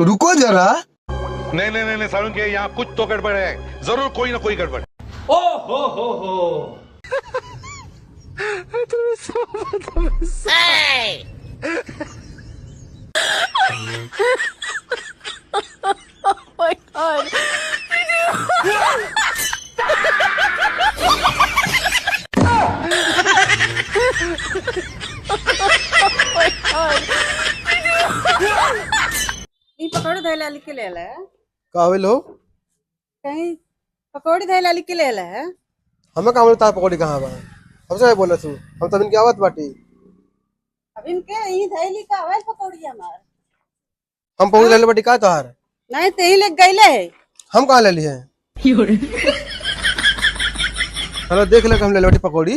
रुको जरा। नहीं नहीं नहीं, नहीं सारुण के यहाँ कुछ तो गड़बड़ है, जरूर कोई ना कोई गड़बड़। ओ हो my god. ಈ ಪಕೋಡಿ धैला लिख ले ले काबिल हो कहीं पकौड़ी धैला लिख ले ले हमें काम तार पकौड़ी कहाँ बा? हमसे बोला तू हम तब इनकी आवत बाटी। अब इनके ई धैली का है पकौड़ी हमार हम पकौड़ी ले ले बाटी का तोहार? नहीं ते ही लग गईले है हम कहाँ ले लिए? चलो देख ले हम ले ले बाटी पकौड़ी।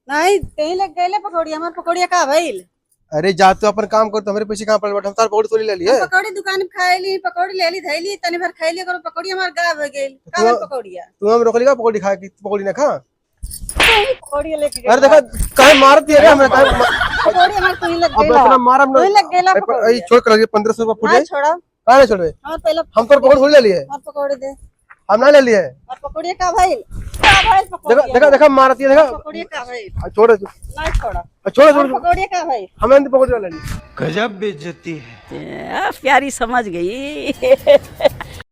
नहीं ते ही लग गईले पकौड़ी हमार पकौड़िया का भइल अरे जा तो अपन काम कर, तो हमारे पीछे कहाँ पड़ बाटे? हम तार पकौड़ी थोड़ी ले लिए। पकौड़ी दुकान में खाइली पकौड़ी ले ली धैली तनी भर खाइली करो पकौड़ी हमार गायब हो गइल का भइल पकौड़िया तू हम रोक लेगा पकौड़ी खा की पकौड़ी ना खा। पकौड़ी लेके गई अरे देखा काहे मारती है रे हमें? काहे पकौड़ी हमार तो ही लग अब गईला इतना मार हम तो ही लग गईला आई छोड़ कर लगे 1500 रुपया फुट हां है। छोड़ा काहे नहीं छोड़े? हां पहले हम तो पकौड़ी थोड़ी ले लिए। और पकौड़ी दे हम ना ले लिए। और पकौड़िया का भइल देखा पकौड़ी देखा देखा मारती है देखा। पकौड़िया का भइल छोड़ नहीं छोड़ा छोड़ छोड़ पकौड़िया का भइल हमें नहीं पकौड़ी वाला नहीं। गजब बेइज्जती है। प्यारी समझ गई।